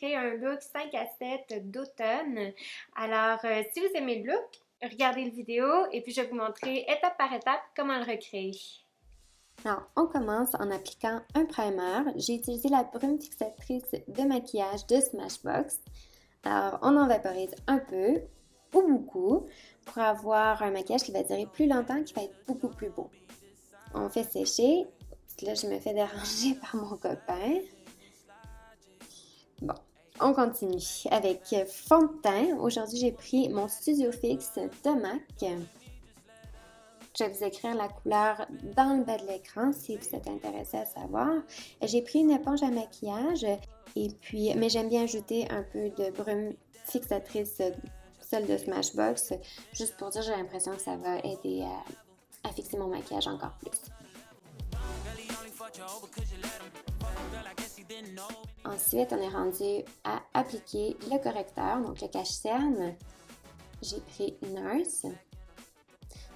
montrer un look 5 à 7 d'automne. Alors, si vous aimez le look, regardez la vidéo et puis je vais vous montrer étape par étape comment le recréer. Alors, on commence en appliquant un primer. J'ai utilisé la brume fixatrice de maquillage de Smashbox. Alors, on en vaporise un peu ou beaucoup pour avoir un maquillage qui va durer plus longtemps, qui va être beaucoup plus beau. On fait sécher. Là, je me fais déranger par mon copain. Bon, on continue avec fond de teint. Aujourd'hui, j'ai pris mon Studio Fix de MAC. Je vais vous écrire la couleur dans le bas de l'écran si vous êtes intéressé à savoir. J'ai pris une éponge à maquillage mais j'aime bien ajouter un peu de brume fixatrice, celle de Smashbox, juste pour dire j'ai l'impression que ça va aider à fixer mon maquillage encore plus. Ensuite, on est rendu à appliquer le correcteur, donc le cache-cerne. J'ai pris Nurse.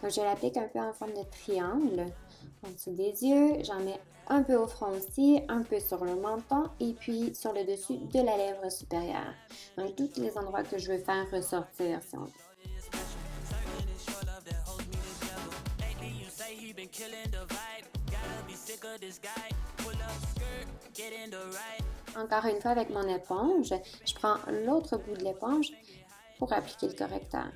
Donc, je l'applique un peu en forme de triangle en dessous des yeux. J'en mets un peu au front aussi, un peu sur le menton et puis sur le dessus de la lèvre supérieure. Donc, tous les endroits que je veux faire ressortir, si on veut. Encore une fois avec mon éponge, je prends l'autre bout de l'éponge pour appliquer le correcteur.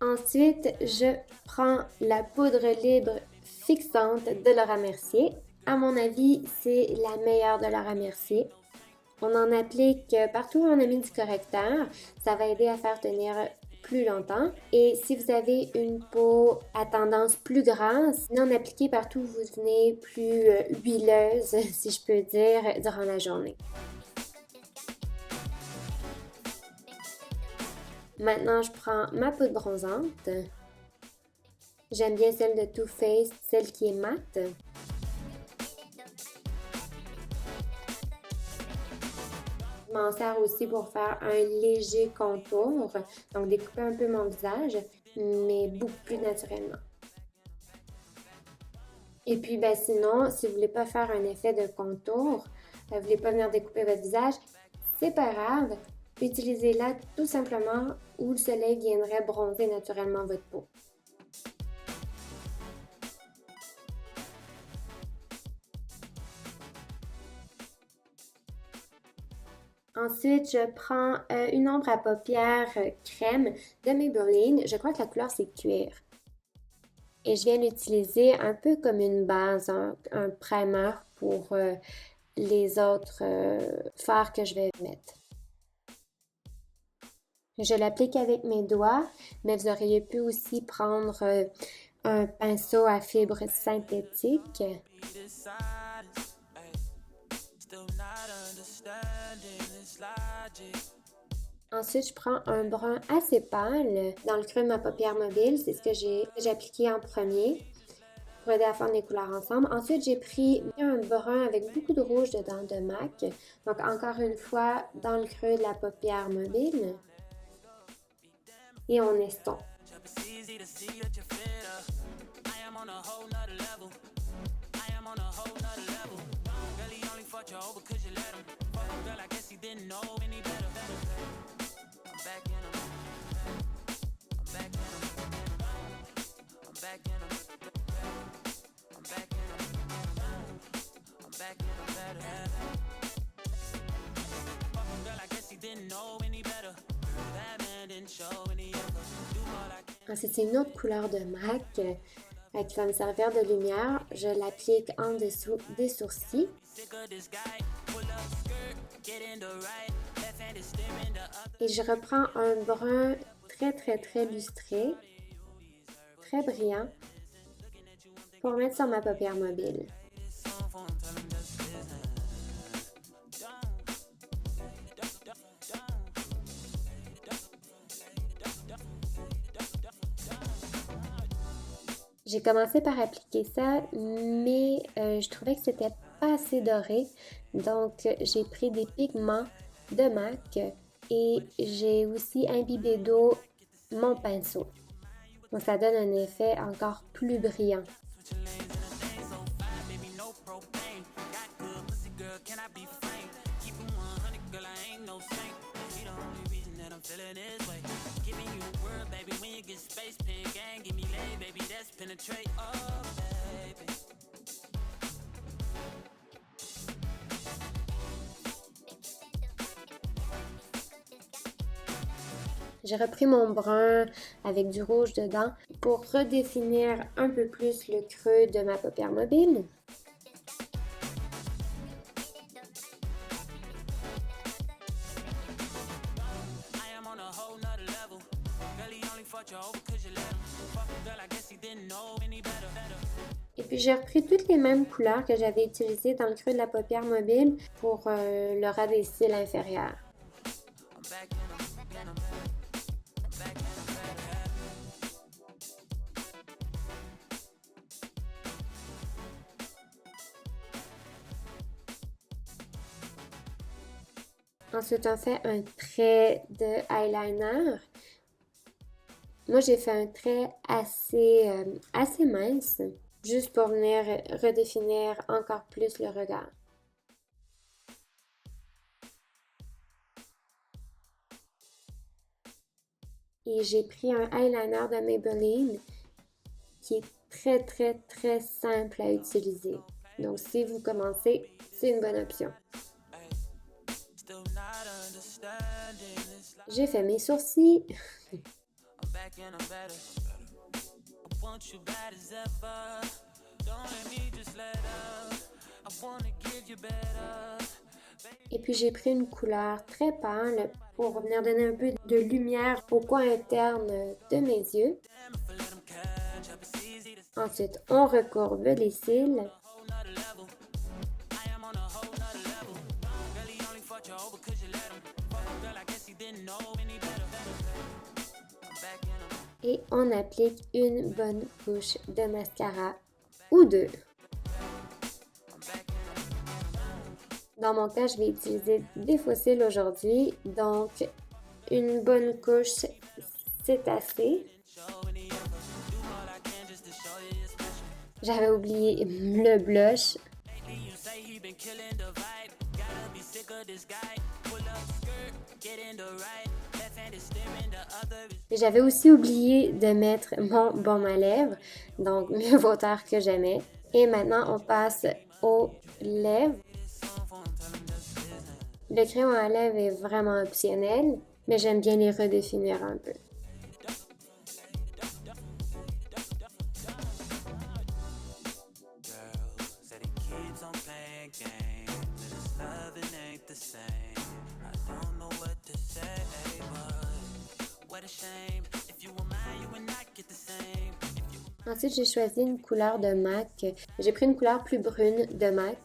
Ensuite, je prends la poudre libre fixante de Laura Mercier. À mon avis, c'est la meilleure de Laura Mercier. On en applique partout où on a mis du correcteur. Ça va aider à faire tenir plus longtemps. Et si vous avez une peau à tendance plus grasse, n'en appliquez partout où vous venez plus huileuse, si je peux dire, durant la journée. Maintenant, je prends ma poudre bronzante. J'aime bien celle de Too Faced, celle qui est mate. Je m'en sers aussi pour faire un léger contour, donc découper un peu mon visage, mais beaucoup plus naturellement. Et puis, sinon, si vous ne voulez pas faire un effet de contour, vous ne voulez pas venir découper votre visage, c'est pas grave. Utilisez-la tout simplement où le soleil viendrait bronzer naturellement votre peau. Ensuite, je prends une ombre à paupières crème de Maybelline. Je crois que la couleur c'est cuir. Et je viens l'utiliser un peu comme une base, un primer pour les autres fards que je vais mettre. Je l'applique avec mes doigts, mais vous auriez pu aussi prendre un pinceau à fibres synthétiques. Ensuite, je prends un brun assez pâle dans le creux de ma paupière mobile. C'est ce que j'ai appliqué en premier pour aider à faire les couleurs ensemble. Ensuite, j'ai pris un brun avec beaucoup de rouge dedans de MAC. Donc, encore une fois, dans le creux de la paupière mobile. Et on estompe. Ensuite, c'est une autre couleur de MAC qui va me servir de lumière. Je l'applique en dessous des sourcils. Et je reprends un brun très lustré, très brillant, pour mettre sur ma paupière mobile. J'ai commencé par appliquer ça, mais je trouvais que c'était pas assez doré. Donc, j'ai pris des pigments de MAC et j'ai aussi imbibé d'eau mon pinceau. Donc, ça donne un effet encore plus brillant. J'ai repris mon brun avec du rouge dedans pour redéfinir un peu plus le creux de ma paupière mobile. Et puis j'ai repris toutes les mêmes couleurs que j'avais utilisées dans le creux de la paupière mobile pour le ras des cils inférieurs. Ensuite, on fait un trait de eyeliner. Moi, j'ai fait un trait assez mince, juste pour venir redéfinir encore plus le regard. Et j'ai pris un eyeliner de Maybelline qui est très simple à utiliser. Donc, si vous commencez, c'est une bonne option. J'ai fait mes sourcils. Et puis j'ai pris une couleur très pâle pour venir donner un peu de lumière au coin interne de mes yeux. Ensuite, on recourbe les cils. Et on applique une bonne couche de mascara ou deux. Dans mon cas, je vais utiliser des faux cils aujourd'hui, donc une bonne couche, c'est assez. J'avais oublié le blush. J'avais aussi oublié de mettre mon baume à lèvres, donc mieux vaut tard que jamais. Et maintenant, on passe aux lèvres. Le crayon à lèvres est vraiment optionnel, mais j'aime bien les redéfinir un peu. Ensuite, j'ai choisi une couleur de MAC. J'ai pris une couleur plus brune de MAC.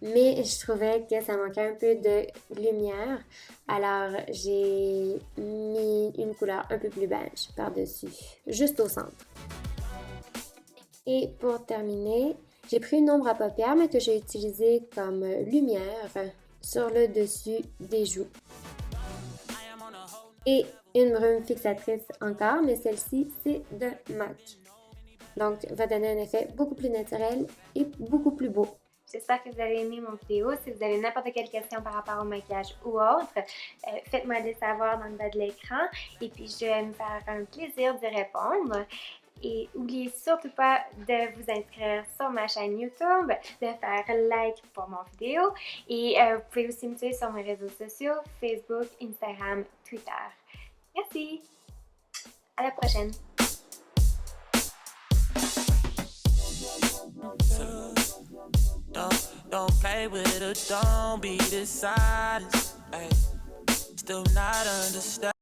Mais je trouvais que ça manquait un peu de lumière, alors j'ai mis une couleur un peu plus beige par-dessus, juste au centre. Et pour terminer, j'ai pris une ombre à paupières, mais que j'ai utilisée comme lumière sur le dessus des joues. Et une brume fixatrice encore, mais celle-ci, c'est de MAC. Donc, va donner un effet beaucoup plus naturel et beaucoup plus beau. J'espère que vous avez aimé mon vidéo. Si vous avez n'importe quelle question par rapport au maquillage ou autre, faites-moi le savoir dans le bas de l'écran et puis je vais me faire un plaisir d'y répondre. Et n'oubliez surtout pas de vous inscrire sur ma chaîne YouTube, de faire like pour mon vidéo et vous pouvez aussi me suivre sur mes réseaux sociaux, Facebook, Instagram, Twitter. Merci! À la prochaine! Don't play with her, don't be dishonest. Ay, still not understand.